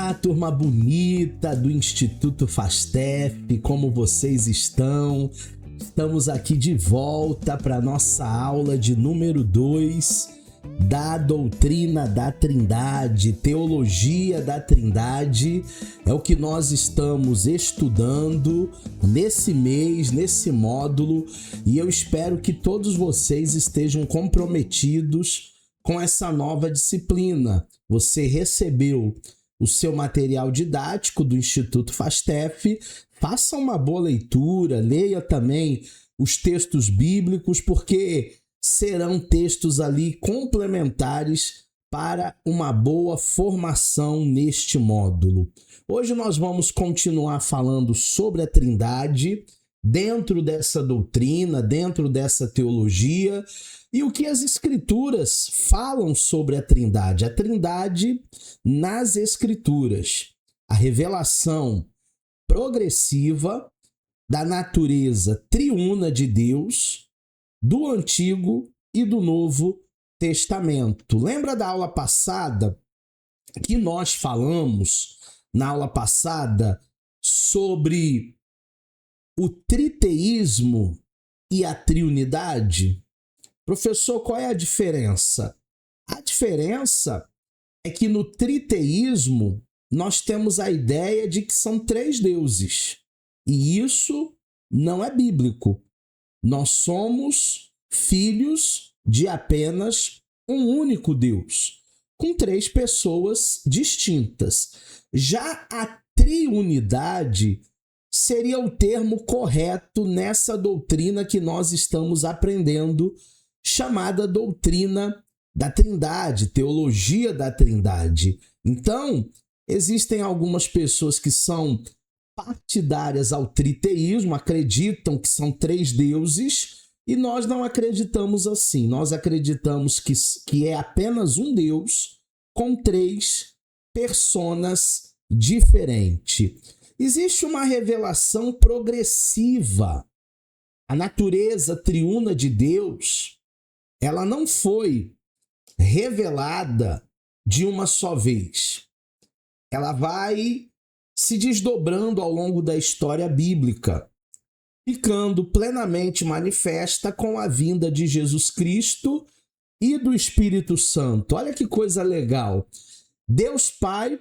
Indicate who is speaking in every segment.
Speaker 1: Olá, turma bonita do Instituto Fastef, como vocês estão? Estamos aqui de volta para nossa aula de número 2 da doutrina da Trindade, teologia da Trindade. É o que nós estamos estudando nesse mês, nesse módulo, e eu espero que todos vocês estejam comprometidos com essa nova disciplina. Você recebeu o seu material didático do Instituto Fastef, faça uma boa leitura, leia também os textos bíblicos, porque serão textos ali complementares para uma boa formação neste módulo. Hoje nós vamos continuar falando sobre a Trindade, dentro dessa doutrina, dentro dessa teologia, e o que as Escrituras falam sobre a Trindade nas Escrituras, a revelação progressiva da natureza triuna de Deus, do Antigo e do Novo Testamento. Lembra da aula passada que nós falamos, na aula passada, sobre o triteísmo e a triunidade? Professor, qual é a diferença? A diferença é que no triteísmo nós temos a ideia de que são 3 deuses. E isso não é bíblico. Nós somos filhos de apenas um único Deus, com 3 pessoas distintas. Já a triunidade seria o termo correto nessa doutrina que nós estamos aprendendo, chamada doutrina da Trindade, teologia da Trindade. Então, existem algumas pessoas que são partidárias ao triteísmo, acreditam que são 3 deuses, e nós não acreditamos assim. Nós acreditamos que é apenas um Deus com 3 personas diferentes. Existe uma revelação progressiva. A natureza triuna de Deus, ela não foi revelada de uma só vez. Ela vai se desdobrando ao longo da história bíblica, ficando plenamente manifesta com a vinda de Jesus Cristo e do Espírito Santo. Olha que coisa legal. Deus Pai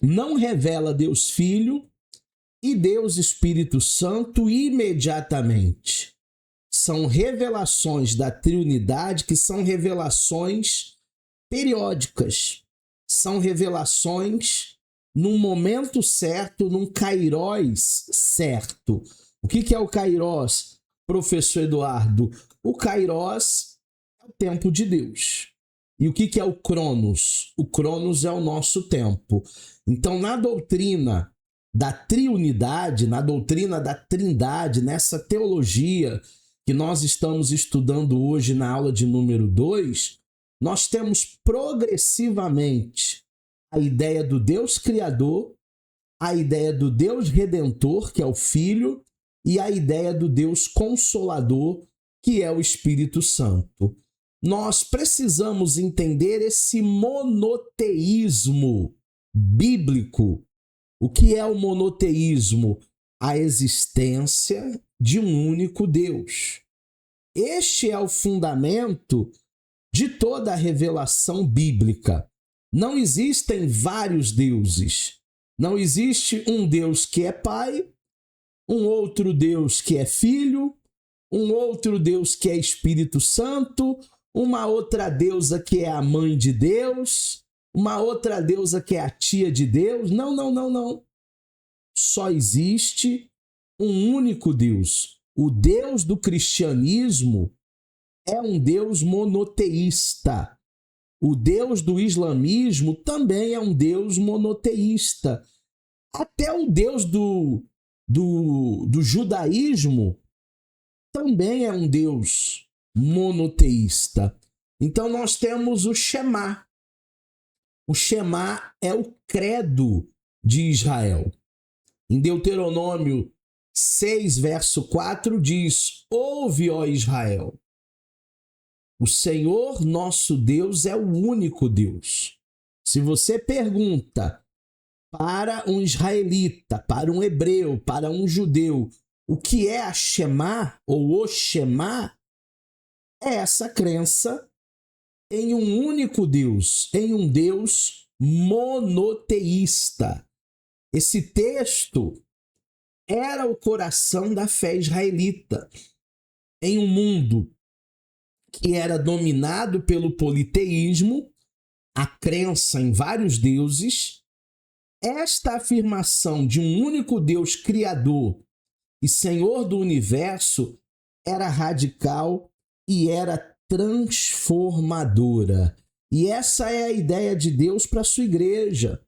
Speaker 1: não revela Deus Filho e Deus Espírito Santo imediatamente. São revelações da Trindade que são revelações periódicas. São revelações num momento certo, num kairos certo. O que é o kairos, professor Eduardo? O kairos é o tempo de Deus. E o que é o cronos? O cronos é o nosso tempo. Então, na doutrina da triunidade, na doutrina da Trindade, nessa teologia que nós estamos estudando hoje na aula de número 2, nós temos progressivamente a ideia do Deus Criador, a ideia do Deus Redentor, que é o Filho, e a ideia do Deus Consolador, que é o Espírito Santo. Nós precisamos entender esse monoteísmo bíblico. O que é o monoteísmo? A existência de um único Deus. Este é o fundamento de toda a revelação bíblica. Não existem vários deuses. Não existe um Deus que é Pai, um outro Deus que é Filho, um outro Deus que é Espírito Santo, uma outra deusa que é a mãe de Deus, uma outra deusa que é a tia de Deus. Não, não, não, não. Só existe um único Deus. O Deus do cristianismo é um Deus monoteísta. O Deus do islamismo também é um Deus monoteísta. Até o Deus do judaísmo também é um Deus monoteísta. Então nós temos o Shema. O Shema é o credo de Israel. Em Deuteronômio 6, verso 4 diz: ouve, ó Israel, o Senhor nosso Deus é o único Deus. Se você pergunta Para um israelita, para um hebreu, para um judeu, o que é a Shema ou o Shema é essa crença em um único Deus, em um Deus monoteísta. Esse texto era o coração da fé israelita. Em um mundo que era dominado pelo politeísmo, a crença em vários deuses, esta afirmação de um único Deus criador e Senhor do universo era radical e era transformadora. E essa é a ideia de Deus para a sua igreja.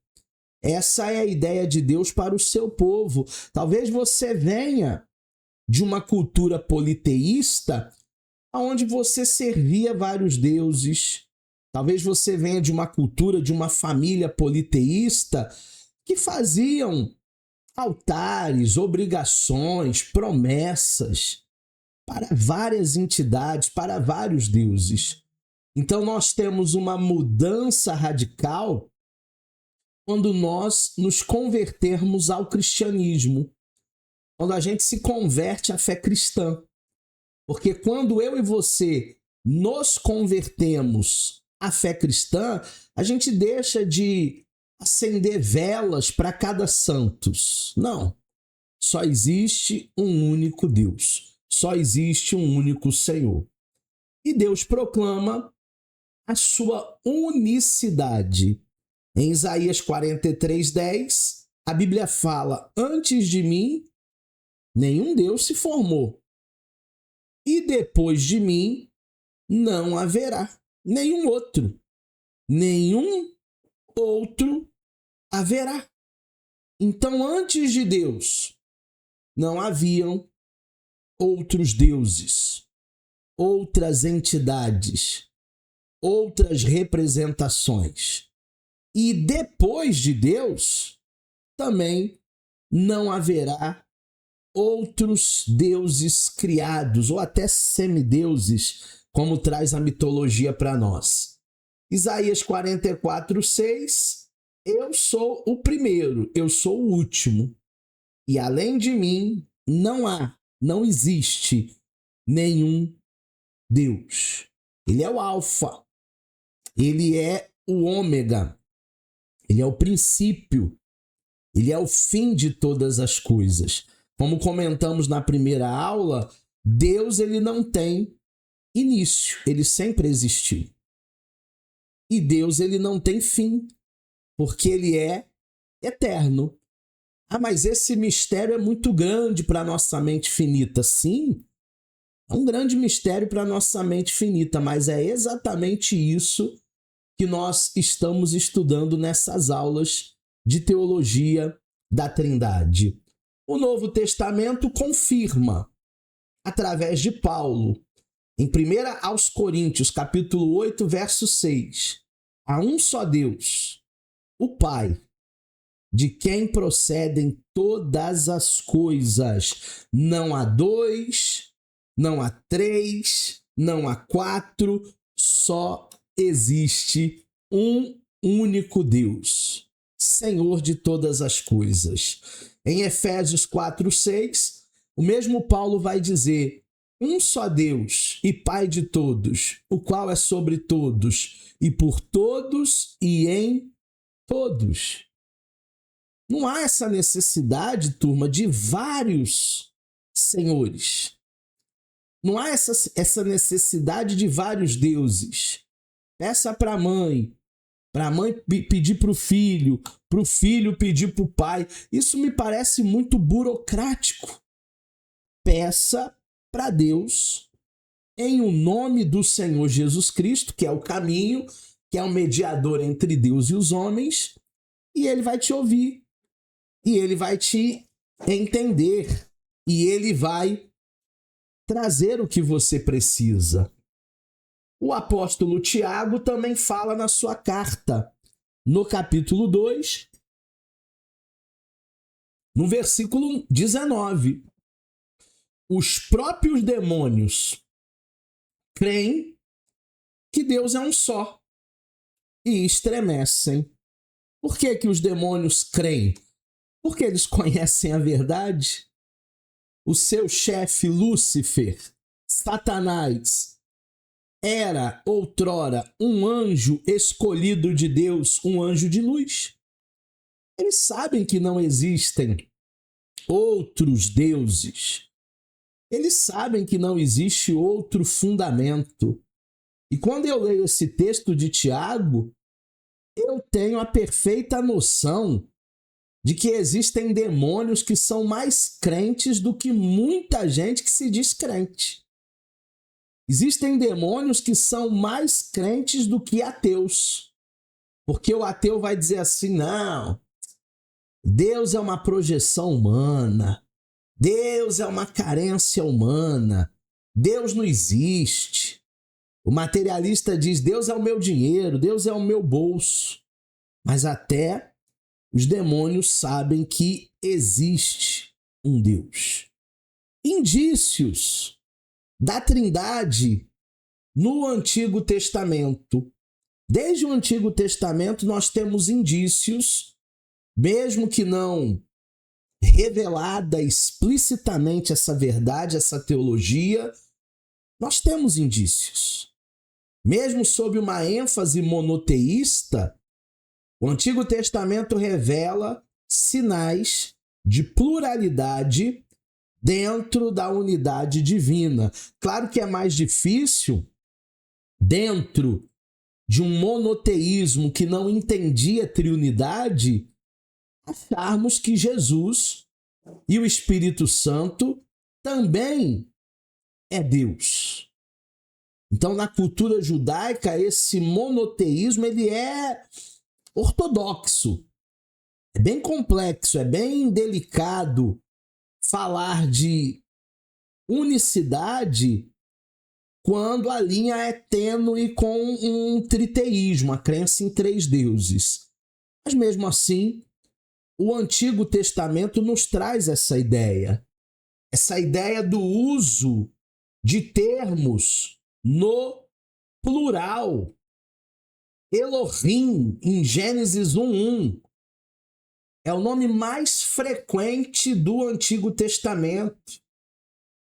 Speaker 1: Essa é a ideia de Deus para o seu povo. Talvez você venha de uma cultura politeísta onde você servia vários deuses. Talvez você venha de uma cultura, de uma família politeísta que faziam altares, obrigações, promessas para várias entidades, para vários deuses. Então nós temos uma mudança radical quando nós nos convertermos ao cristianismo, quando a gente se converte à fé cristã. Porque quando eu e você nos convertemos à fé cristã, a gente deixa de acender velas para cada santos. Não. Só existe um único Deus. Só existe um único Senhor. E Deus proclama a sua unicidade. Em Isaías 43:10, a Bíblia fala: antes de mim, nenhum Deus se formou. E depois de mim, não haverá nenhum outro. Nenhum outro haverá. Então, antes de Deus, não haviam outros deuses, outras entidades, outras representações. E depois de Deus, também não haverá outros deuses criados, ou até semideuses, como traz a mitologia para nós. Isaías 44:6, eu sou o primeiro, eu sou o último, e além de mim não existe nenhum Deus. Ele é o Alfa, ele é o Ômega, ele é o princípio, ele é o fim de todas as coisas. Como comentamos na primeira aula, Deus ele não tem início, ele sempre existiu. E Deus ele não tem fim, porque ele é eterno. Ah, mas esse mistério é muito grande para a nossa mente finita. Sim, é um grande mistério para a nossa mente finita, mas é exatamente isso que nós estamos estudando nessas aulas de teologia da Trindade. O Novo Testamento confirma, através de Paulo, em 1 aos Coríntios, capítulo 8, verso 6, há um só Deus, o Pai, de quem procedem todas as coisas. Não há dois, não há três, não há quatro, só existe um único Deus, Senhor de todas as coisas. Em Efésios 4:6, o mesmo Paulo vai dizer: um só Deus e Pai de todos, o qual é sobre todos e por todos e em todos. Não há essa necessidade, turma, de vários senhores. Não há essa necessidade de vários deuses. Peça para a mãe pedir para o filho pedir para o pai. Isso me parece muito burocrático. Peça para Deus em o nome do Senhor Jesus Cristo, que é o caminho, que é o mediador entre Deus e os homens, e ele vai te ouvir, e ele vai te entender, e ele vai trazer o que você precisa. O apóstolo Tiago também fala na sua carta, no capítulo 2, no versículo 19. Os próprios demônios creem que Deus é um só e estremecem Por que que os demônios creem? Porque eles conhecem a verdade. O seu chefe Lúcifer, Satanás, era outrora um anjo escolhido de Deus, um anjo de luz. Eles sabem que não existem outros deuses. Eles sabem que não existe outro fundamento. E quando eu leio esse texto de Tiago, eu tenho a perfeita noção de que existem demônios que são mais crentes do que muita gente que se diz crente. Existem demônios que são mais crentes do que ateus. Porque o ateu vai dizer assim, não, Deus é uma projeção humana, Deus é uma carência humana, Deus não existe. O materialista diz, Deus é o meu dinheiro, Deus é o meu bolso. Mas até os demônios sabem que existe um Deus. Indícios da Trindade no Antigo Testamento. Desde o Antigo Testamento nós temos indícios, mesmo que não revelada explicitamente essa verdade, essa teologia, nós temos indícios. Mesmo sob uma ênfase monoteísta, o Antigo Testamento revela sinais de pluralidade dentro da unidade divina. Claro que é mais difícil, dentro de um monoteísmo que não entendia triunidade, acharmos que Jesus e o Espírito Santo também é Deus. Então, na cultura judaica, esse monoteísmo ele é ortodoxo. É bem complexo, é bem delicado falar de unicidade quando a linha é tênue com um triteísmo, a crença em três deuses. Mas mesmo assim, o Antigo Testamento nos traz essa ideia do uso de termos no plural. Elohim, em Gênesis 1:1, é o nome mais frequente do Antigo Testamento.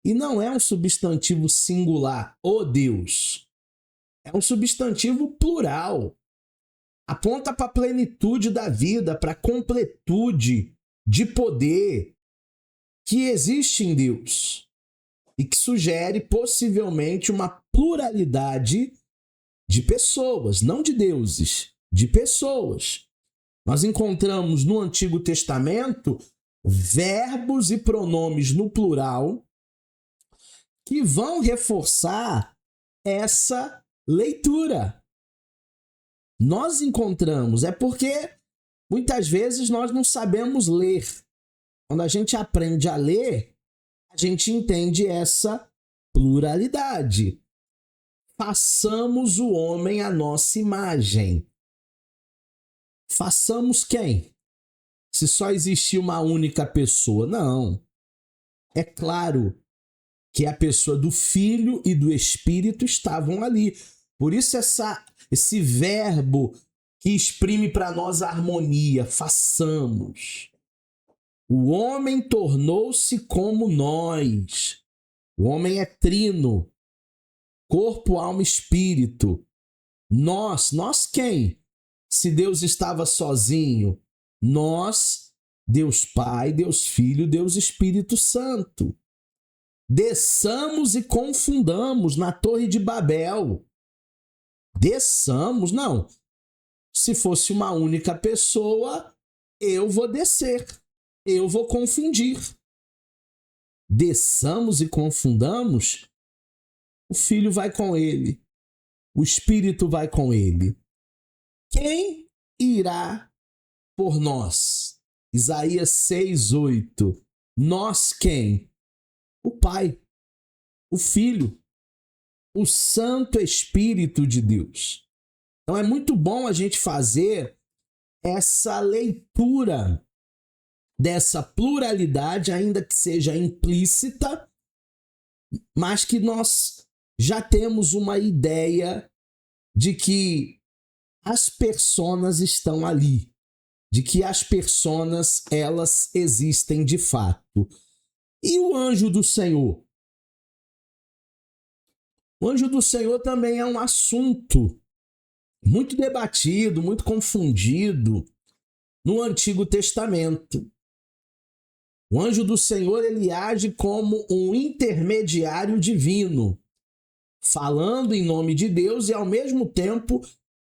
Speaker 1: E não é um substantivo singular, o Deus. É um substantivo plural. Aponta para a plenitude da vida, para a completude de poder que existe em Deus. E que sugere possivelmente uma pluralidade de pessoas, não de deuses, de pessoas. Nós encontramos no Antigo Testamento verbos e pronomes no plural que vão reforçar essa leitura. Nós encontramos, é porque muitas vezes nós não sabemos ler. Quando a gente aprende a ler, a gente entende essa pluralidade. Façamos o homem à nossa imagem. Façamos quem? Se só existia uma única pessoa. Não. É claro que a pessoa do Filho e do Espírito estavam ali. Por isso esse verbo que exprime para nós a harmonia, façamos. O homem tornou-se como nós. O homem é trino. Corpo, alma e espírito. Nós quem? Se Deus estava sozinho, nós, Deus Pai, Deus Filho, Deus Espírito Santo. Desçamos e confundamos na Torre de Babel. Desçamos, não. Se fosse uma única pessoa, eu vou descer, eu vou confundir. Desçamos e confundamos, o Filho vai com ele, o Espírito vai com ele. Quem irá por nós? Isaías 6:8. Nós quem? O Pai, o Filho, o Santo Espírito de Deus. Então é muito bom a gente fazer essa leitura dessa pluralidade, ainda que seja implícita, mas que nós já temos uma ideia de que as personas estão ali. de que as personas, elas existem de fato. E o anjo do Senhor? O anjo do Senhor também é um assunto muito debatido, muito confundido no Antigo Testamento. O anjo do Senhor, ele age como um intermediário divino, falando em nome de Deus e, ao mesmo tempo,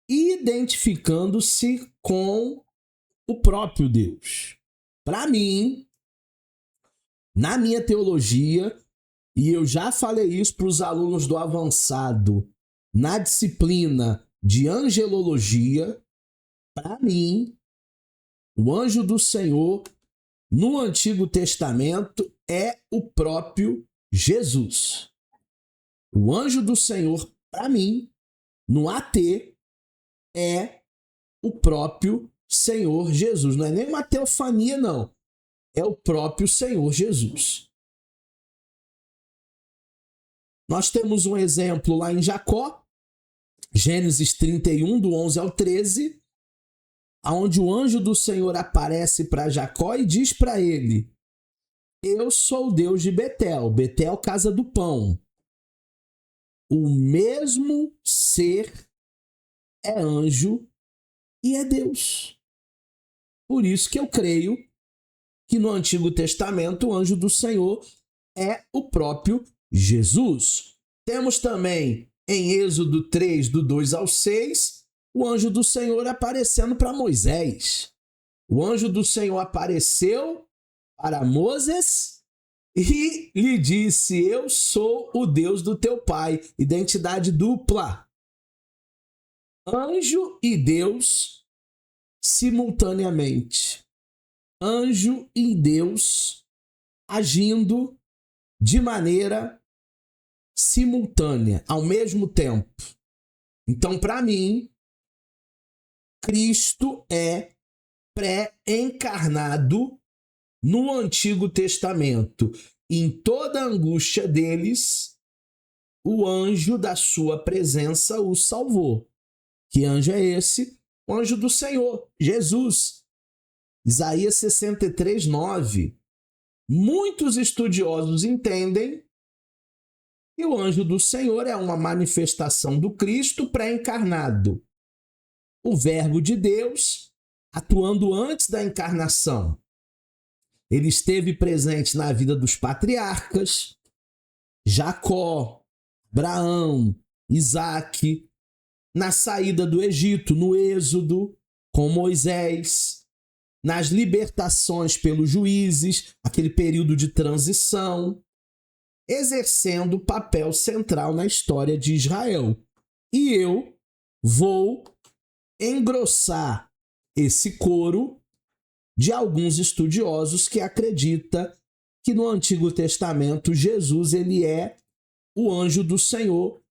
Speaker 1: identificando-se com o próprio Deus. Para mim, na minha teologia, e eu já falei isso para os alunos do avançado, na disciplina de angelologia, para mim, o anjo do Senhor no Antigo Testamento é o próprio Jesus. O anjo do Senhor, para mim, no AT, é o próprio Senhor Jesus. Não é nem uma teofania, não. É o próprio Senhor Jesus. Nós temos um exemplo lá em Jacó, Gênesis 31, do 11 ao 13, onde o anjo do Senhor aparece para Jacó e diz para ele: eu sou o Deus de Betel, Betel, casa do pão. O mesmo ser é anjo e é Deus. Por isso que eu creio que no Antigo Testamento o anjo do Senhor é o próprio Jesus. Temos também em Êxodo 3, do 2 ao 6, o anjo do Senhor aparecendo para Moisés. O anjo do Senhor apareceu para Moses e lhe disse: eu sou o Deus do teu pai. Identidade dupla. Anjo e Deus simultaneamente. Anjo e Deus agindo de maneira simultânea, ao mesmo tempo. Então, para mim, Cristo é pré-encarnado no Antigo Testamento. Em toda a angústia deles, o anjo da sua presença o salvou. Que anjo é esse? O anjo do Senhor, Jesus. Isaías 63, 9. Muitos estudiosos entendem que o anjo do Senhor é uma manifestação do Cristo pré-encarnado. O Verbo de Deus atuando antes da encarnação. Ele esteve presente na vida dos patriarcas, Jacó, Abraão, Isaac, na saída do Egito, no Êxodo, com Moisés, nas libertações pelos juízes, aquele período de transição, exercendo papel central na história de Israel. E eu vou engrossar esse coro de alguns estudiosos que acreditam que no Antigo Testamento Jesus ele é o anjo do Senhor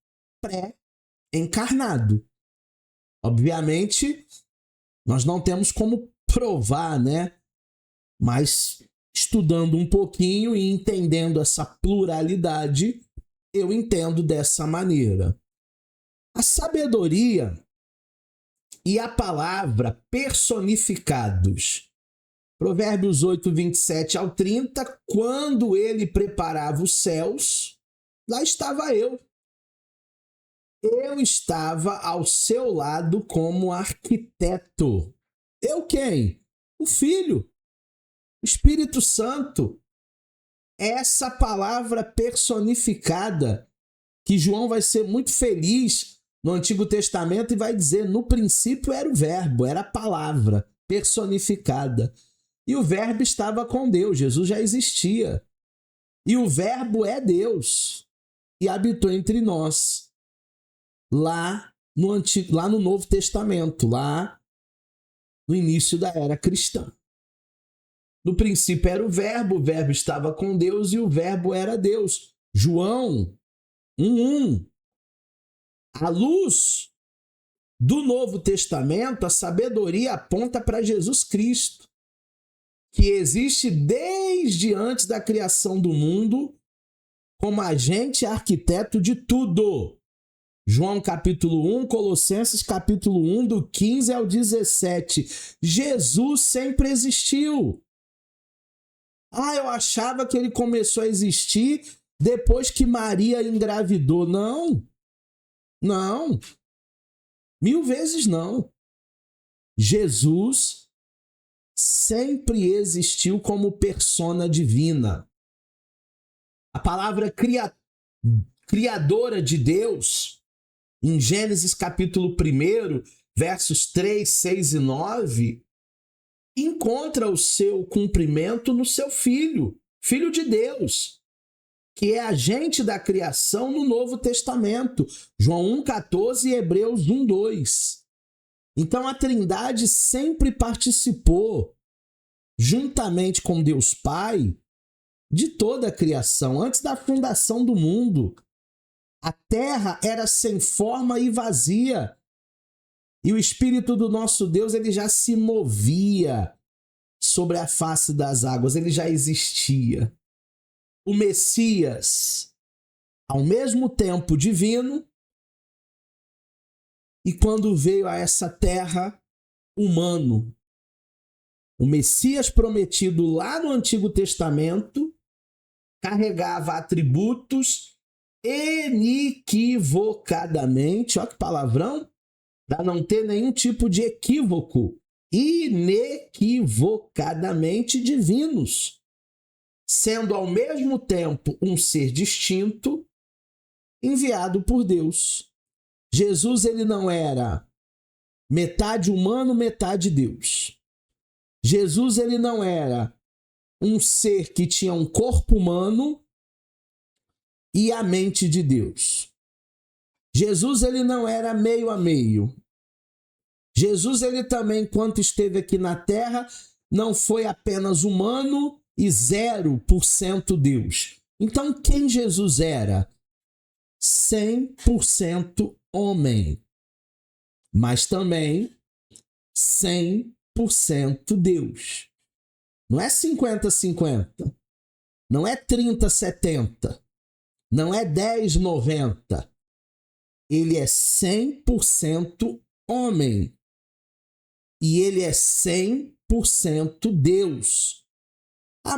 Speaker 1: pré-encarnado. Obviamente, nós não temos como provar, né? Mas estudando um pouquinho e entendendo essa pluralidade, eu entendo dessa maneira. A sabedoria e a palavra personificados. Provérbios 8, 27 ao 30, quando ele preparava os céus, lá estava eu. Eu estava ao seu lado como arquiteto. Eu quem? O Filho, o Espírito Santo. Essa palavra personificada, que João vai ser muito feliz no Antigo Testamento e vai dizer: no princípio era o Verbo, era a palavra personificada. E o Verbo estava com Deus, Jesus já existia. E o Verbo é Deus e habitou entre nós, lá no Novo Testamento, lá no início da era cristã. No princípio era o Verbo estava com Deus e o Verbo era Deus. João 1:1. A luz do Novo Testamento, a sabedoria aponta para Jesus Cristo, que existe desde antes da criação do mundo como agente arquiteto de tudo. João capítulo 1, Colossenses capítulo 1, do 15 ao 17. Jesus sempre existiu. Eu achava que ele começou a existir depois que Maria engravidou. Não. 1000 vezes não. Jesus sempre existiu como persona divina. A palavra criadora de Deus, em Gênesis capítulo 1, versos 3, 6 e 9, encontra o seu cumprimento no seu Filho, Filho de Deus, que é agente da criação no Novo Testamento, João 1,14 e Hebreus 1,2. Então a Trindade sempre participou, juntamente com Deus Pai, de toda a criação, antes da fundação do mundo. A terra era sem forma e vazia. E o Espírito do nosso Deus, ele já se movia sobre a face das águas, ele já existia. O Messias, ao mesmo tempo divino, e quando veio a essa terra, humano. O Messias prometido lá no Antigo Testamento carregava atributos inequivocadamente, olha que palavrão, para não ter nenhum tipo de equívoco, inequivocadamente divinos, sendo ao mesmo tempo um ser distinto, enviado por Deus. Jesus, ele não era metade humano, metade Deus. Jesus, ele não era um ser que tinha um corpo humano e a mente de Deus. Jesus, ele não era meio a meio. Jesus, ele também, enquanto esteve aqui na terra, não foi apenas humano e 0% Deus. Então, quem Jesus era? 100% homem, mas também 100% Deus. Não é 50-50, não é 30-70, não é 10-90. Ele é 100% homem e ele é 100% Deus.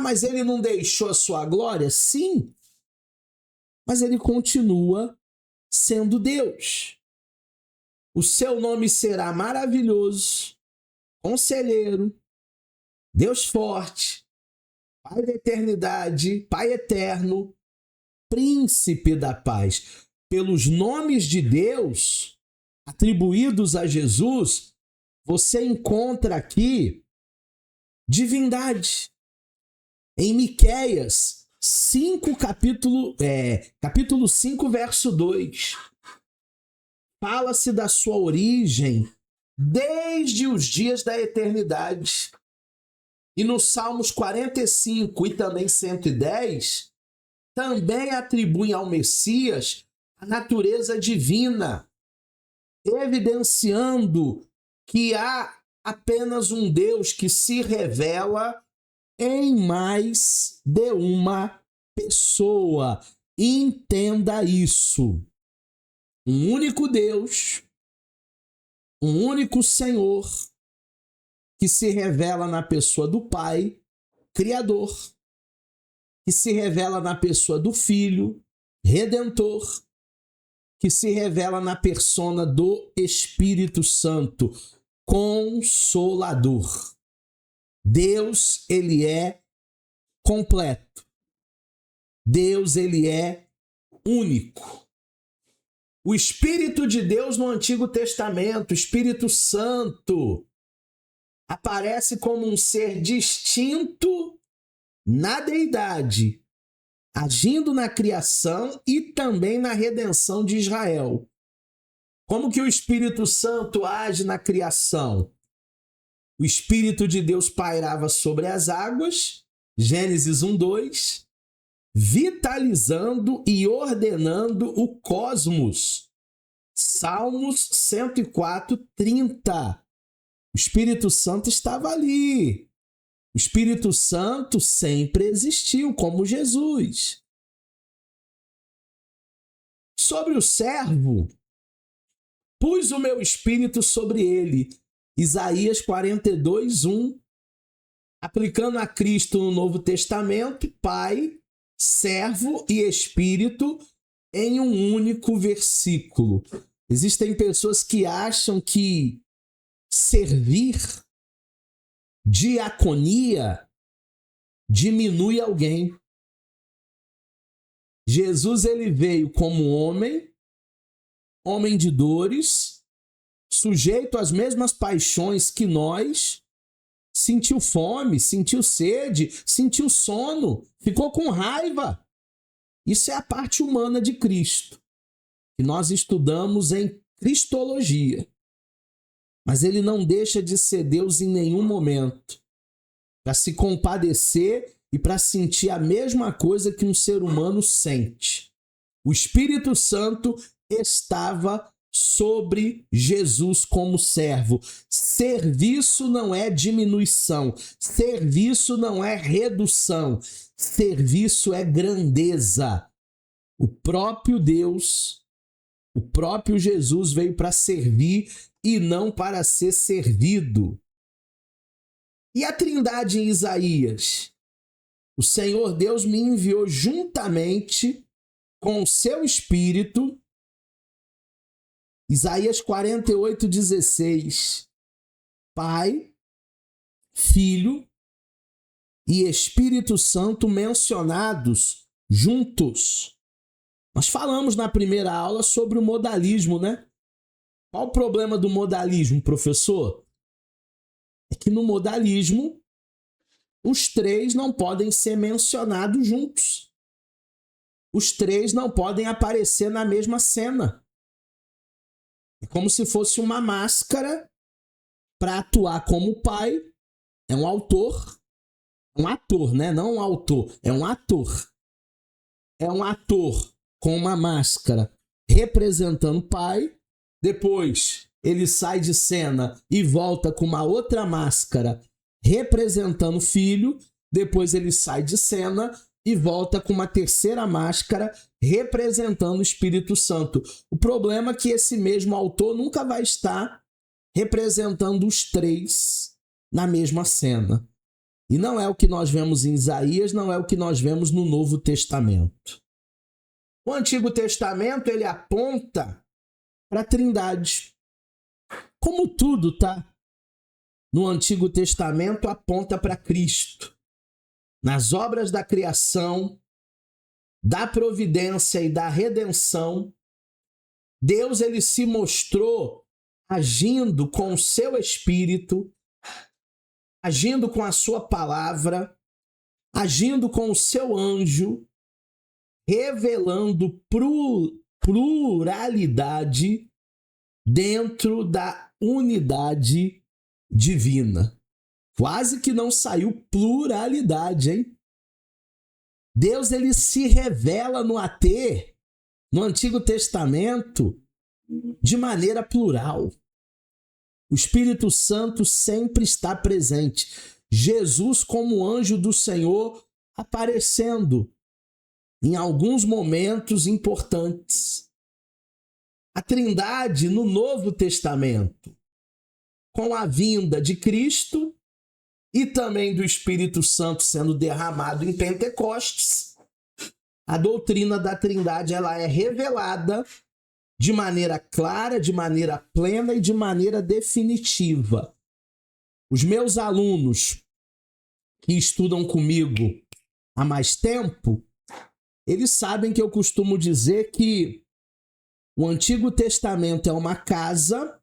Speaker 1: Mas ele não deixou a sua glória? Sim, mas ele continua sendo Deus. O seu nome será maravilhoso, Conselheiro, Deus forte, Pai da eternidade, Pai eterno, Príncipe da paz. Pelos nomes de Deus atribuídos a Jesus, você encontra aqui divindade. Em Miqueias 5, capítulo 5, verso 2, fala-se da sua origem desde os dias da eternidade. E nos Salmos 45 e também 110, também atribuem ao Messias a natureza divina, evidenciando que há apenas um Deus que se revela em mais de uma pessoa. Entenda isso. Um único Deus, um único Senhor, que se revela na pessoa do Pai, Criador, que se revela na pessoa do Filho, Redentor, que se revela na persona do Espírito Santo, Consolador. Deus, ele é completo. Deus, ele é único. O Espírito de Deus no Antigo Testamento, o Espírito Santo, aparece como um ser distinto na deidade, agindo na criação e também na redenção de Israel. Como que o Espírito Santo age na criação? O Espírito de Deus pairava sobre as águas, Gênesis 1:2, vitalizando e ordenando o cosmos, Salmos 104:30. O Espírito Santo estava ali. O Espírito Santo sempre existiu, como Jesus. Sobre o servo, pus o meu espírito sobre ele. Isaías 42:1. Aplicando a Cristo no Novo Testamento, Pai, Servo e Espírito em um único versículo. Existem pessoas que acham que servir, diaconia, diminui alguém. Jesus, ele veio como homem de dores, sujeito às mesmas paixões que nós, sentiu fome, sentiu sede, sentiu sono, ficou com raiva. Isso é a parte humana de Cristo, que nós estudamos em Cristologia. Mas ele não deixa de ser Deus em nenhum momento, para se compadecer e para sentir a mesma coisa que um ser humano sente. O Espírito Santo estava sobre Jesus como servo. Serviço não é diminuição, serviço não é redução, serviço é grandeza. O próprio Deus, o próprio Jesus veio para servir e não para ser servido. E a Trindade em Isaías? O Senhor Deus me enviou juntamente com o seu Espírito. Isaías 48:16. Pai, Filho e Espírito Santo mencionados juntos. Nós falamos na primeira aula sobre o modalismo, né? Qual o problema do modalismo, professor? É que no modalismo, os três não podem ser mencionados juntos. Os três não podem aparecer na mesma cena. É como se fosse uma máscara para atuar como pai. É um autor. Um ator, né? Não um autor. É um ator. É um ator com uma máscara representando o pai. Depois ele sai de cena e volta com uma outra máscara representando o filho. Depois ele sai de cena e volta com uma terceira máscara representando o Espírito Santo. O problema é que esse mesmo autor nunca vai estar representando os três na mesma cena. E não é o que nós vemos em Isaías, não é o que nós vemos no Novo Testamento. O Antigo Testamento, ele aponta para a Trindade. Como tudo, tá? No Antigo Testamento aponta para Cristo. Nas obras da criação, da providência e da redenção, Deus, ele se mostrou agindo com o seu Espírito, agindo com a sua palavra, agindo com o seu anjo, revelando pluralidade dentro da unidade divina. Quase que não saiu pluralidade, hein? Deus, ele se revela no Antigo Testamento, de maneira plural. O Espírito Santo sempre está presente. Jesus, como anjo do Senhor, aparecendo em alguns momentos importantes. A Trindade no Novo Testamento, com a vinda de Cristo e também do Espírito Santo sendo derramado em Pentecostes, a doutrina da Trindade, ela é revelada de maneira clara, de maneira plena e de maneira definitiva. Os meus alunos que estudam comigo há mais tempo, eles sabem que eu costumo dizer que o Antigo Testamento é uma casa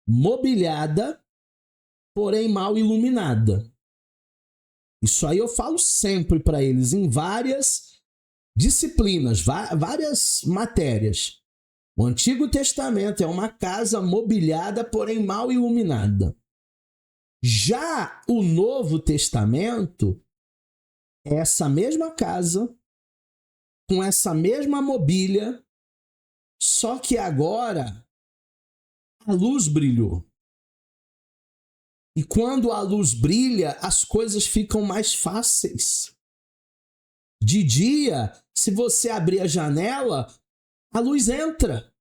Speaker 1: mobiliada, porém mal iluminada. Isso aí eu falo sempre para eles em várias disciplinas, várias matérias. O Antigo Testamento é uma casa mobiliada, porém mal iluminada. Já o Novo Testamento é essa mesma casa, com essa mesma mobília, só que agora a luz brilhou. E quando a luz brilha, as coisas ficam mais fáceis. De dia, se você abrir a janela, a luz entra.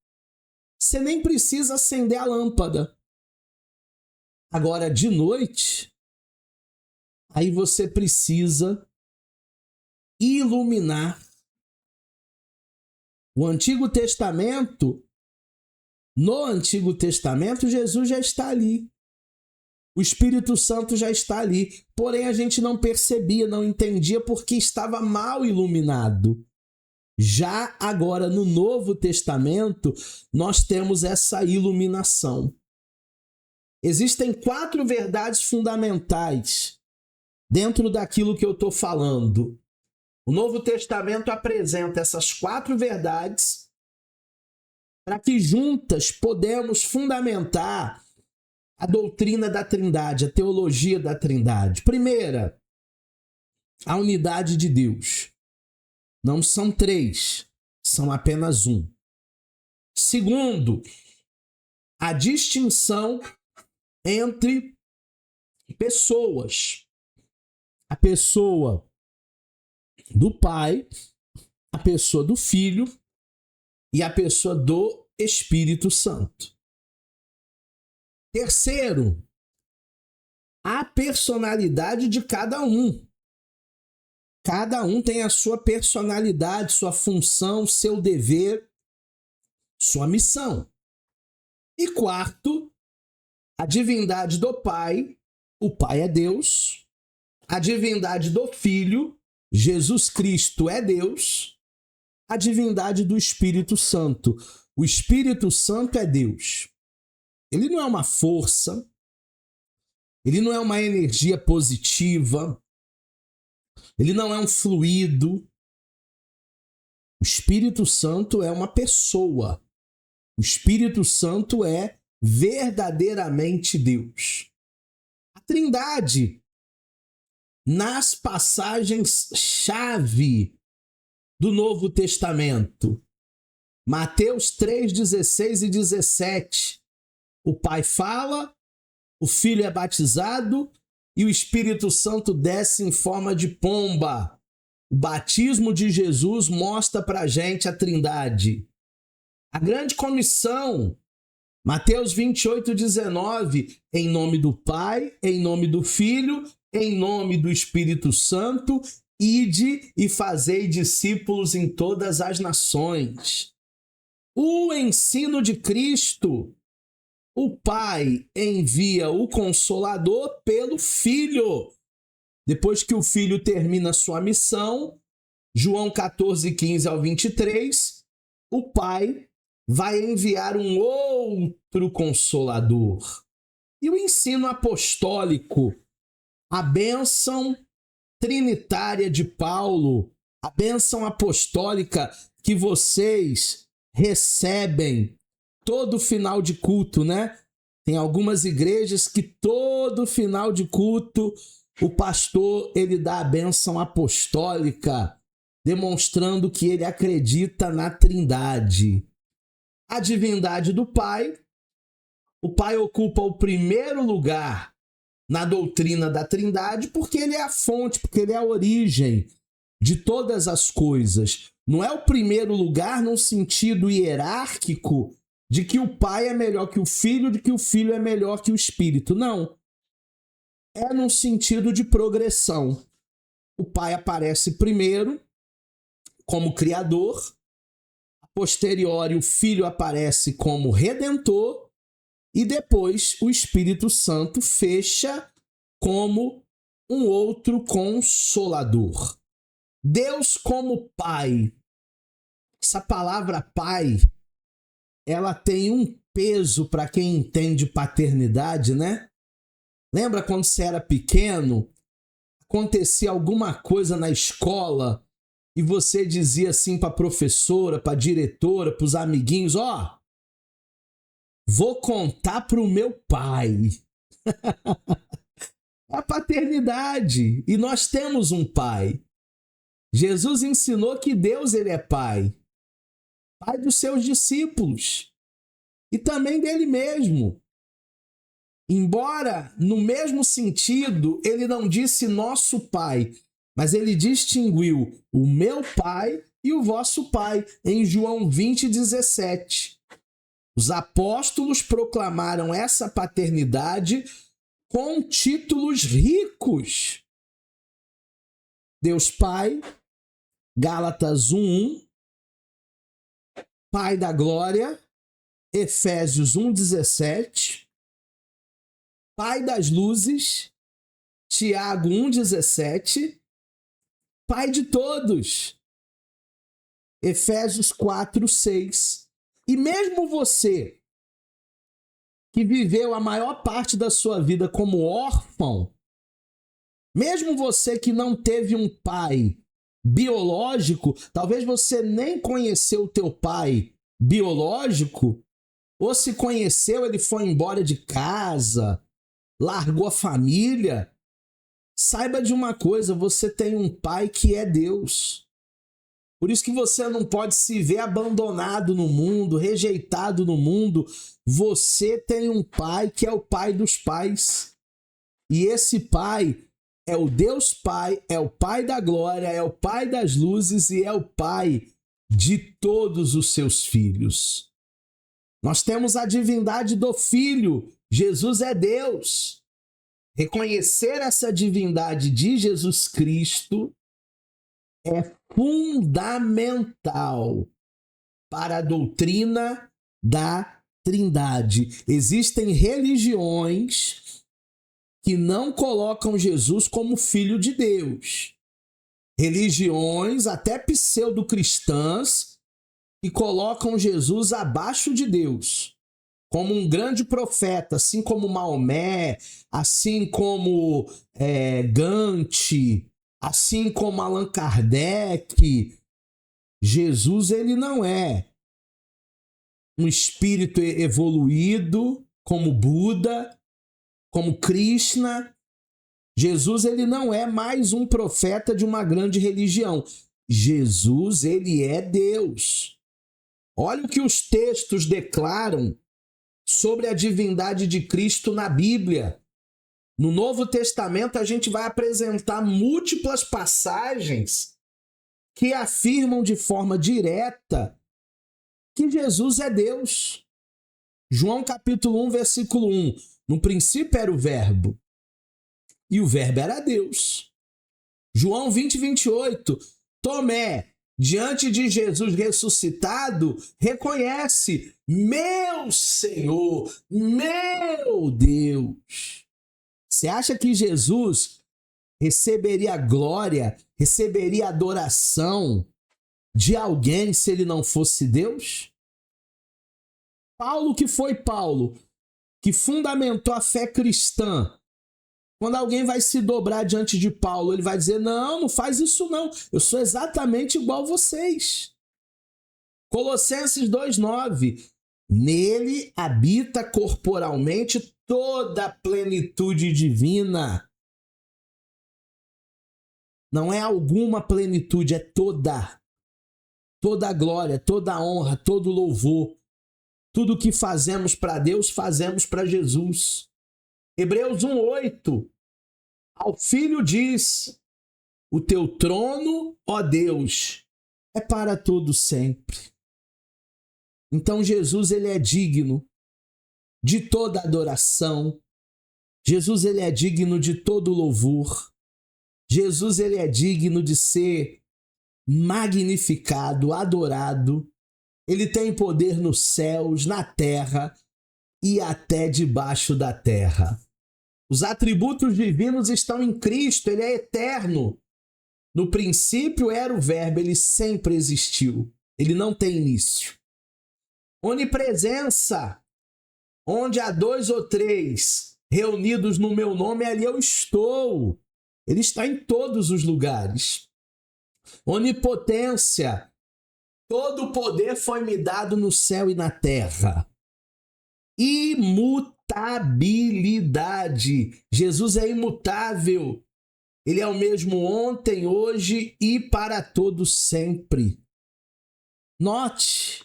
Speaker 1: você nem precisa acender a lâmpada. Agora, de noite, aí você precisa iluminar. O Antigo Testamento, no Antigo Testamento, Jesus já está ali. O Espírito Santo já está ali. Porém, a gente não percebia, não entendia porque estava mal iluminado. Já agora, no Novo Testamento, nós temos essa iluminação. Existem 4 verdades fundamentais dentro daquilo que eu estou falando. O Novo Testamento apresenta essas 4 verdades para que juntas podemos fundamentar a doutrina da Trindade, a teologia da Trindade. Primeira, a unidade de Deus. Não são 3, são apenas 1. Segundo, a distinção entre pessoas. A pessoa do Pai, a pessoa do Filho e a pessoa do Espírito Santo. Terceiro, a personalidade de cada um. Cada um tem a sua personalidade, sua função, seu dever, sua missão. E quarto, a divindade do Pai, o Pai é Deus. A divindade do Filho, Jesus Cristo é Deus. A divindade do Espírito Santo. O Espírito Santo é Deus. Ele não é uma força, ele não é uma energia positiva, ele não é um fluido. O Espírito Santo é uma pessoa. O Espírito Santo é verdadeiramente Deus. A Trindade, nas passagens-chave do Novo Testamento, Mateus 3, 16 e 17, o Pai fala, o Filho é batizado e o Espírito Santo desce em forma de pomba. O batismo de Jesus mostra para a gente a Trindade. A grande comissão, Mateus 28, 19, em nome do Pai, em nome do Filho, em nome do Espírito Santo, ide e fazei discípulos em todas as nações. O ensino de Cristo, o Pai envia o Consolador pelo Filho. Depois que o Filho termina sua missão, João 14, 15 ao 23, o Pai vai enviar um outro Consolador. E o ensino apostólico, a bênção trinitária de Paulo, a bênção apostólica que vocês recebem todo final de culto, né? Tem algumas igrejas que todo final de culto o pastor ele dá a bênção apostólica, demonstrando que ele acredita na Trindade. A divindade do Pai, o Pai ocupa o primeiro lugar na doutrina da Trindade porque ele é a fonte, porque ele é a origem de todas as coisas. Não é o primeiro lugar num sentido hierárquico de que o Pai é melhor que o Filho, de que o Filho é melhor que o Espírito. Não. É num sentido de progressão. O Pai aparece primeiro como Criador, a posteriori o Filho aparece como Redentor e depois o Espírito Santo fecha como um outro Consolador. Deus como Pai. Essa palavra Pai, ela tem um peso para quem entende paternidade, né? Lembra quando você era pequeno, acontecia alguma coisa na escola e você dizia assim para a professora, para a diretora, para os amiguinhos, ó, vou contar para o meu pai. A paternidade. E nós temos um pai. Jesus ensinou que Deus ele é pai. Pai dos seus discípulos. E também dele mesmo. Embora, no mesmo sentido, ele não disse nosso pai, mas ele distinguiu o meu pai e o vosso pai, em João 20, 17. Os apóstolos proclamaram essa paternidade com títulos ricos. Deus Pai, Gálatas 1:1, Pai da Glória, Efésios 1:17, Pai das Luzes, Tiago 1:17, Pai de todos, Efésios 4:6. E mesmo você, que viveu a maior parte da sua vida como órfão, mesmo você que não teve um pai biológico, talvez você nem conheceu o teu pai biológico, ou se conheceu, ele foi embora de casa, largou a família. Saiba de uma coisa, você tem um pai que é Deus. Por isso que você não pode se ver abandonado no mundo, rejeitado no mundo. Você tem um pai que é o pai dos pais. E esse pai é o Deus Pai, é o Pai da glória, é o Pai das luzes e é o Pai de todos os seus filhos. Nós temos a divindade do Filho. Jesus é Deus. Reconhecer essa divindade de Jesus Cristo é fundamental para a doutrina da Trindade. Existem religiões que não colocam Jesus como filho de Deus. Religiões, até pseudo-cristãs, que colocam Jesus abaixo de Deus, como um grande profeta, assim como Maomé, assim como Gandhi, assim como Allan Kardec. Jesus, ele não é um espírito evoluído como Buda, como Krishna. Jesus, ele não é mais um profeta de uma grande religião. Jesus, ele é Deus. Olha o que os textos declaram sobre a divindade de Cristo na Bíblia. No Novo Testamento, a gente vai apresentar múltiplas passagens que afirmam de forma direta que Jesus é Deus. João capítulo 1, versículo 1. No princípio era o Verbo, e o Verbo era Deus. João 20:28. Tomé, diante de Jesus ressuscitado, reconhece: meu Senhor, meu Deus. Você acha que Jesus receberia glória, receberia adoração de alguém se ele não fosse Deus? Paulo, que foi Paulo, que fundamentou a fé cristã, quando alguém vai se dobrar diante de Paulo, ele vai dizer: não, não faz isso não, eu sou exatamente igual a vocês. Colossenses 2:9, nele habita corporalmente toda a plenitude divina. Não é alguma plenitude, é toda. Toda a glória, toda a honra, todo o louvor. Tudo que fazemos para Deus, fazemos para Jesus. Hebreus 1:8. Ao Filho diz: o teu trono, ó Deus, é para todo sempre. Então Jesus, ele é digno de toda adoração. Jesus, ele é digno de todo louvor. Jesus, ele é digno de ser magnificado, adorado. Ele tem poder nos céus, na terra e até debaixo da terra. Os atributos divinos estão em Cristo, ele é eterno. No princípio era o Verbo, ele sempre existiu. Ele não tem início. Onipresença, onde há 2 ou 3 reunidos no meu nome, ali eu estou. Ele está em todos os lugares. Onipotência, todo o poder foi me dado no céu e na terra. Imutabilidade, Jesus é imutável. Ele é o mesmo ontem, hoje e para todo sempre. Note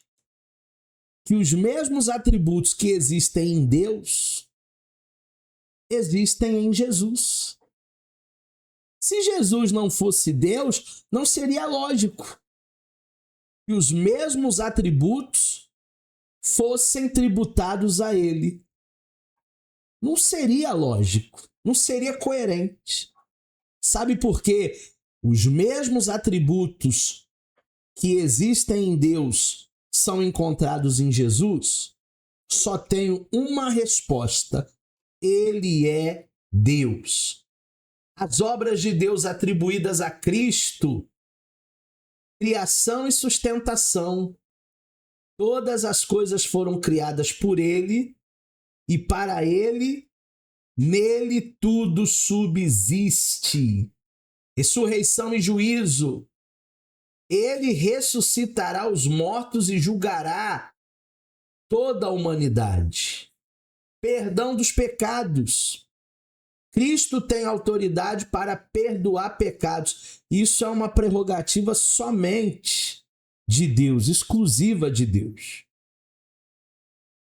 Speaker 1: que os mesmos atributos que existem em Deus existem em Jesus. Se Jesus não fosse Deus, não seria lógico que os mesmos atributos fossem tributados a ele. Não seria lógico, não seria coerente. Sabe por quê? Os mesmos atributos que existem em Deus são encontrados em Jesus? Só tenho uma resposta: ele é Deus. As obras de Deus atribuídas a Cristo, criação e sustentação, todas as coisas foram criadas por ele e para ele, nele tudo subsiste. Ressurreição e juízo. Ele ressuscitará os mortos e julgará toda a humanidade. Perdão dos pecados. Cristo tem autoridade para perdoar pecados. Isso é uma prerrogativa somente de Deus, exclusiva de Deus.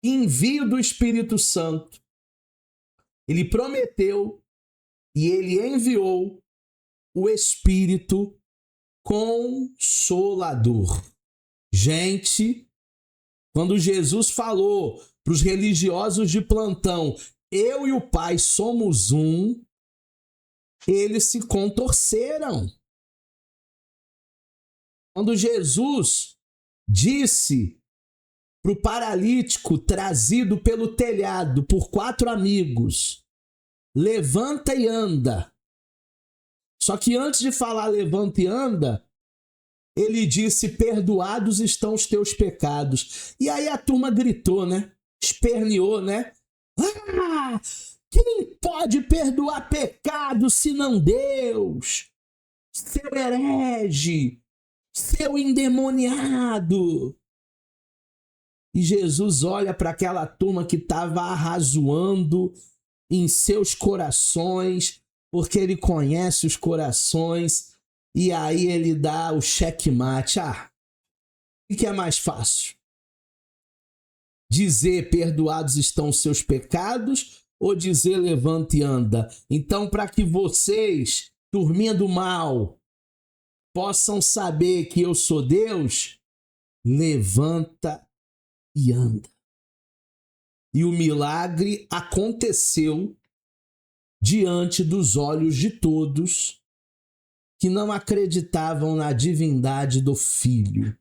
Speaker 1: Envio do Espírito Santo. Ele prometeu e ele enviou o Espírito Consolador. Gente, quando Jesus falou para os religiosos de plantão, eu e o Pai somos um, eles se contorceram. Quando Jesus disse para o paralítico trazido pelo telhado por 4 amigos, levanta e anda. Só que antes de falar levanta e anda, ele disse, perdoados estão os teus pecados. E aí a turma gritou, né? Esperneou, né? Ah, quem pode perdoar pecados senão Deus? Seu herege, seu endemoniado. E Jesus olha para aquela turma que estava arrazoando em seus corações, porque ele conhece os corações, e aí ele dá o checkmate. O que é mais fácil? Dizer perdoados estão os seus pecados ou dizer levanta e anda? Então, para que vocês, turminha do mal, possam saber que eu sou Deus, levanta e anda. E o milagre aconteceu diante dos olhos de todos que não acreditavam na divindade do Filho.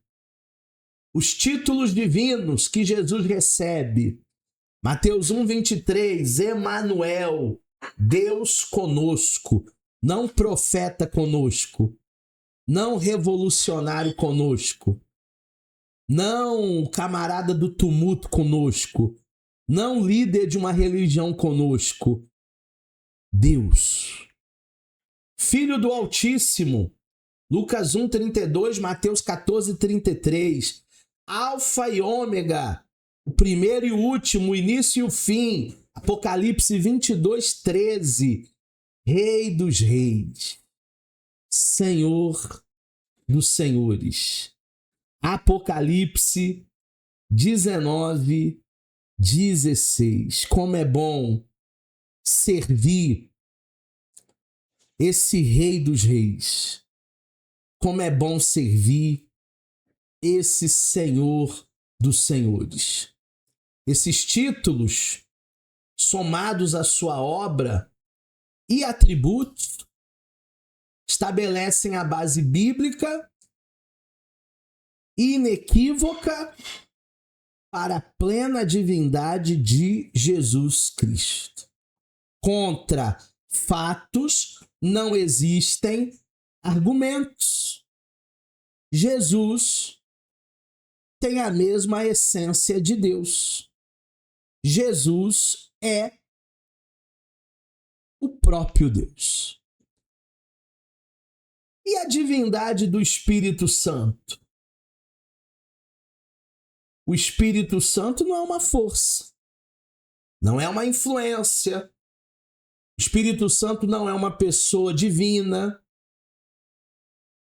Speaker 1: Os títulos divinos que Jesus recebe, Mateus 1:23, Emanuel, Deus conosco, não profeta conosco, não revolucionário conosco, não camarada do tumulto conosco, não líder de uma religião conosco, Deus. Filho do Altíssimo, Lucas 1:32, Mateus 14:33, Alfa e Ômega, o primeiro e o último, o início e o fim, Apocalipse 22:13, Rei dos Reis, Senhor dos Senhores. Apocalipse 19:16. Como é bom servir esse Rei dos Reis. Como é bom servir esse Senhor dos Senhores. Esses títulos, somados à sua obra e atributos, estabelecem a base bíblica inequívoca para a plena divindade de Jesus Cristo. Contra fatos não existem argumentos. Jesus tem a mesma essência de Deus. Jesus é o próprio Deus. E a divindade do Espírito Santo? O Espírito Santo não é uma força, não é uma influência. O Espírito Santo não é uma pessoa divina.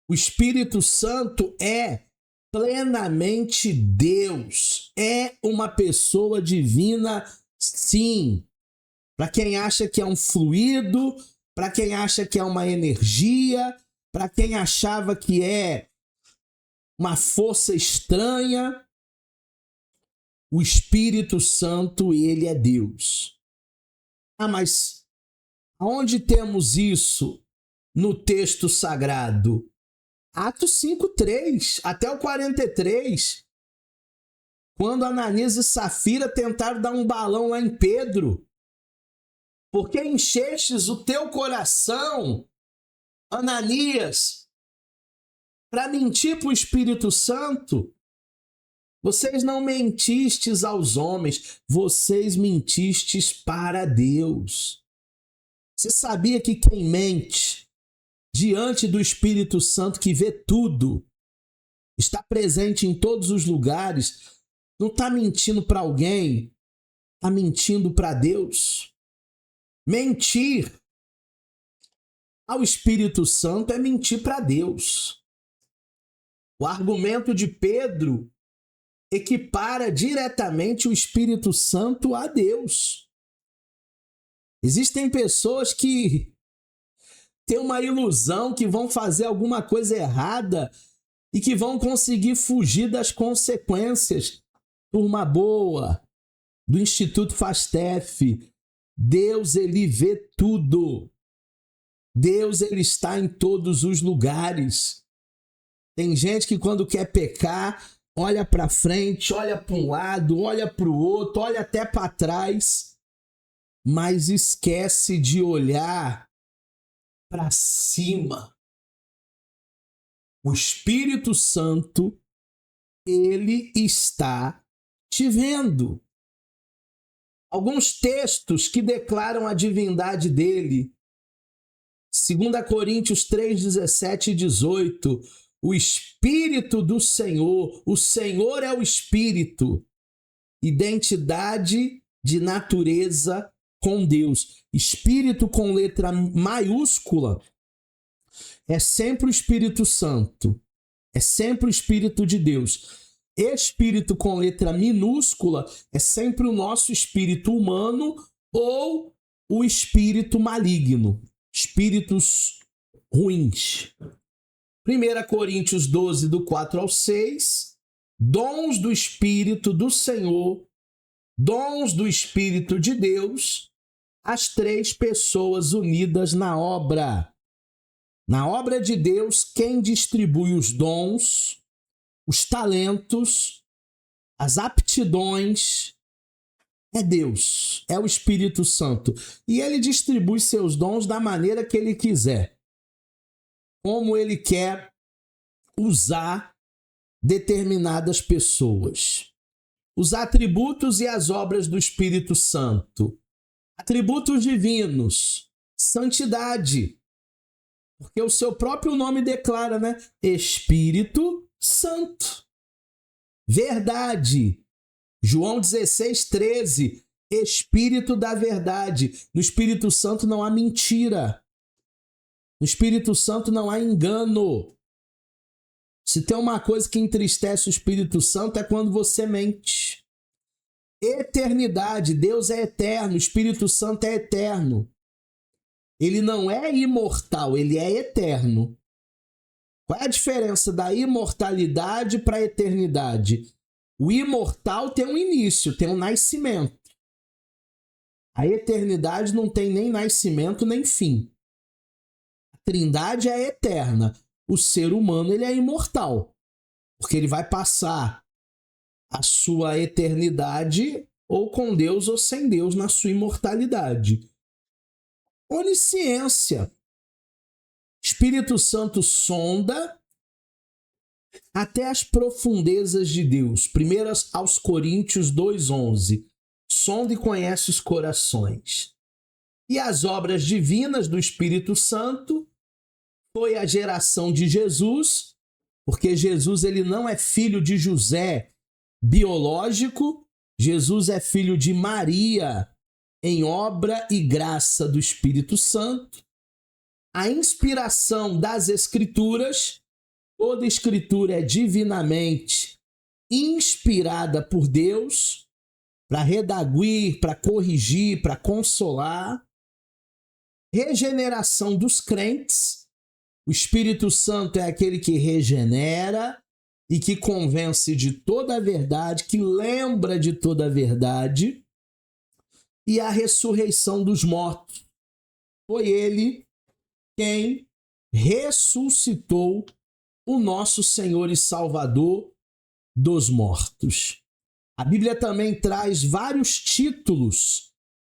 Speaker 1: O Espírito Santo é plenamente Deus. É uma pessoa divina, sim. Para quem acha que é um fluido, para quem acha que é uma energia, para quem achava que é uma força estranha, O Espírito Santo, ele é Deus. Ah, mas aonde temos isso no texto sagrado? Atos 5:3 até o 43, quando Ananias e Safira tentaram dar um balão lá em Pedro, porque enchestes o teu coração, Ananias, para mentir para o Espírito Santo. Vocês não mentistes aos homens, vocês mentistes para Deus. Você sabia que quem mente diante do Espírito Santo, que vê tudo, está presente em todos os lugares, não está mentindo para alguém, está mentindo para Deus? Mentir ao Espírito Santo é mentir para Deus. O argumento de Pedro equipara diretamente o Espírito Santo a Deus. Existem pessoas que têm uma ilusão que vão fazer alguma coisa errada e que vão conseguir fugir das consequências. Turma boa do Instituto FASTEF, Deus, ele vê tudo. Deus, ele está em todos os lugares. Tem gente que quando quer pecar, olha para frente, olha para um lado, olha para o outro, olha até para trás, mas esquece de olhar para cima. O Espírito Santo, ele está te vendo. Alguns textos que declaram a divindade dele. 2 Coríntios 3, 17 e 18. O Espírito do Senhor, o Senhor é o Espírito. Identidade de natureza com Deus. Espírito com letra maiúscula é sempre o Espírito Santo. É sempre o Espírito de Deus. Espírito com letra minúscula é sempre o nosso espírito humano ou o espírito maligno. Espíritos ruins. 1 Coríntios 12, do 4 ao 6, dons do Espírito do Senhor, dons do Espírito de Deus, as três pessoas unidas na obra. Na obra de Deus, quem distribui os dons, os talentos, as aptidões, é Deus, é o Espírito Santo. E ele distribui seus dons da maneira que ele quiser. Como ele quer usar determinadas pessoas. Os atributos e as obras do Espírito Santo. Atributos divinos, santidade. Porque o seu próprio nome declara, né? Espírito Santo. Verdade. João 16, 13. Espírito da verdade. No Espírito Santo não há mentira. No Espírito Santo não há engano. Se tem uma coisa que entristece o Espírito Santo é quando você mente. Eternidade. Deus é eterno. O Espírito Santo é eterno. Ele não é imortal, ele é eterno. Qual é a diferença da imortalidade para a eternidade? O imortal tem um início, tem um nascimento. A eternidade não tem nem nascimento nem fim. A Trindade é eterna. O ser humano, ele é imortal, porque ele vai passar a sua eternidade ou com Deus ou sem Deus na sua imortalidade. Onisciência. Espírito Santo sonda até as profundezas de Deus. 1 aos Coríntios 2:11. Sonda e conhece os corações. E as obras divinas do Espírito Santo foi a geração de Jesus, porque Jesus, ele não é filho de José biológico, Jesus é filho de Maria em obra e graça do Espírito Santo. A inspiração das Escrituras, toda Escritura é divinamente inspirada por Deus para redaguir, para corrigir, para consolar. Regeneração dos crentes. O Espírito Santo é aquele que regenera, e que convence de toda a verdade, que lembra de toda a verdade, e a ressurreição dos mortos. Foi ele quem ressuscitou o nosso Senhor e Salvador dos mortos. A Bíblia também traz vários títulos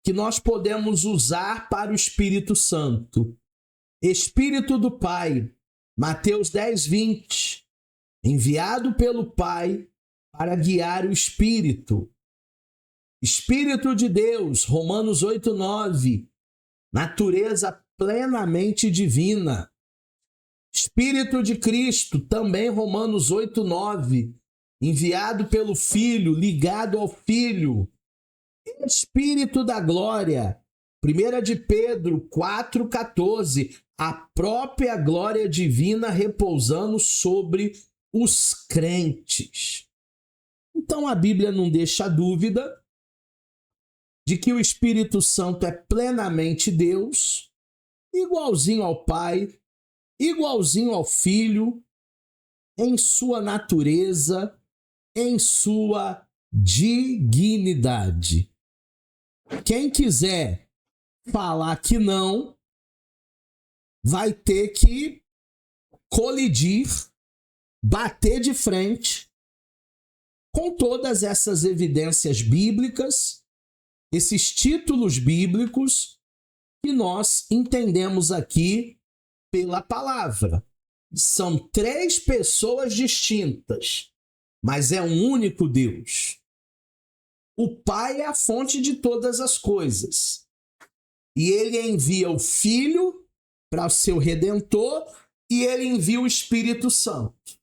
Speaker 1: que nós podemos usar para o Espírito Santo. Espírito do Pai, Mateus 10, 20. Enviado pelo Pai para guiar o Espírito. Espírito de Deus, Romanos 8, 9. Natureza plenamente divina. Espírito de Cristo, também Romanos 8, 9. Enviado pelo Filho, ligado ao Filho. Espírito da glória, 1 de Pedro 4, 14. A própria glória divina repousando sobre os crentes. Então a Bíblia não deixa dúvida de que o Espírito Santo é plenamente Deus, igualzinho ao Pai, igualzinho ao Filho, em sua natureza, em sua dignidade. Quem quiser falar que não, vai ter que colidir, bater de frente com todas essas evidências bíblicas, esses títulos bíblicos que nós entendemos aqui pela palavra. São 3 pessoas distintas, mas é um único Deus. O Pai é a fonte de todas as coisas. E ele envia o Filho para o seu Redentor e ele envia o Espírito Santo.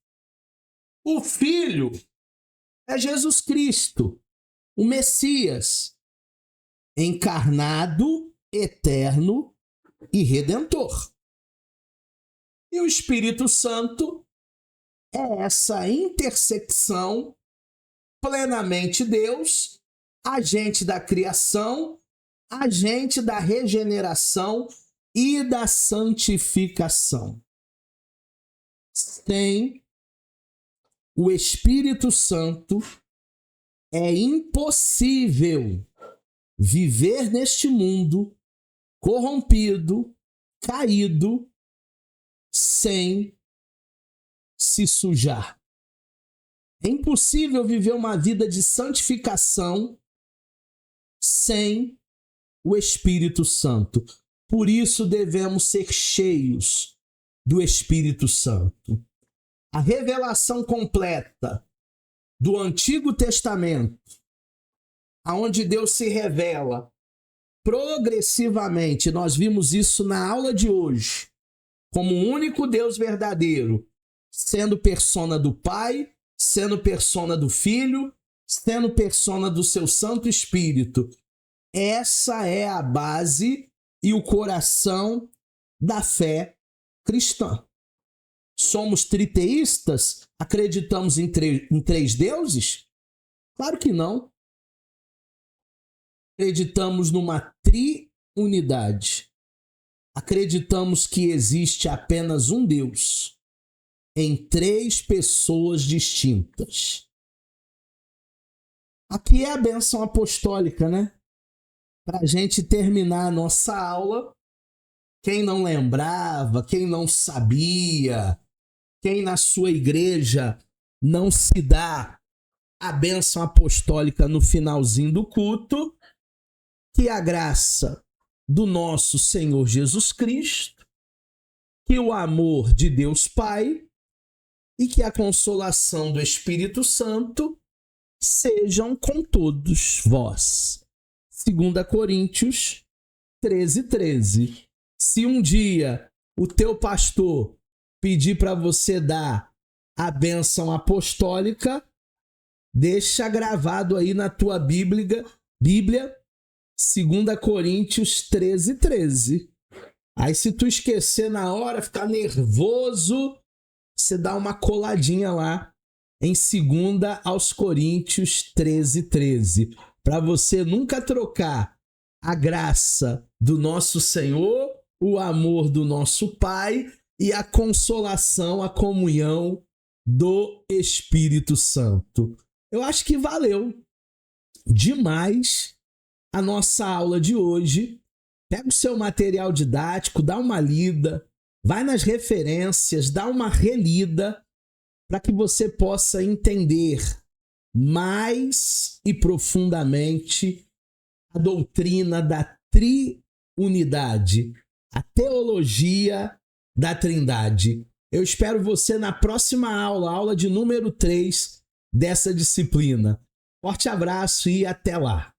Speaker 1: O Filho é Jesus Cristo, o Messias, encarnado, eterno e redentor. E o Espírito Santo é essa intersecção plenamente Deus, agente da criação, agente da regeneração e da santificação. Sem o Espírito Santo, é impossível viver neste mundo corrompido, caído, sem se sujar. É impossível viver uma vida de santificação sem o Espírito Santo. Por isso devemos ser cheios do Espírito Santo. A revelação completa do Antigo Testamento, aonde Deus se revela progressivamente, nós vimos isso na aula de hoje, como o único Deus verdadeiro, sendo persona do Pai, sendo persona do Filho, sendo persona do seu Santo Espírito. Essa é a base e o coração da fé cristã. Somos triteístas? Acreditamos em 3 deuses? Claro que não. Acreditamos numa triunidade. Acreditamos que existe apenas um Deus em 3 pessoas distintas. Aqui é a bênção apostólica, né? Para a gente terminar a nossa aula, quem não lembrava, quem não sabia, quem na sua igreja não se dá a bênção apostólica no finalzinho do culto, que a graça do nosso Senhor Jesus Cristo, que o amor de Deus Pai e que a consolação do Espírito Santo sejam com todos vós. 2 Coríntios 13, 13. Se um dia o teu pastor pedir para você dar a bênção apostólica, deixa gravado aí na tua Bíblia 2 Coríntios 13, 13. Aí se tu esquecer na hora, ficar nervoso, você dá uma coladinha lá em 2 Coríntios 13, 13. Para você nunca trocar a graça do nosso Senhor, o amor do nosso Pai e a consolação, a comunhão do Espírito Santo. Eu acho que valeu demais a nossa aula de hoje. Pega o seu material didático, dá uma lida, vai nas referências, dá uma relida para que você possa entender mais e profundamente a doutrina da triunidade, a teologia da Trindade. Eu espero você na próxima aula, aula de número 3 dessa disciplina. Forte abraço e até lá!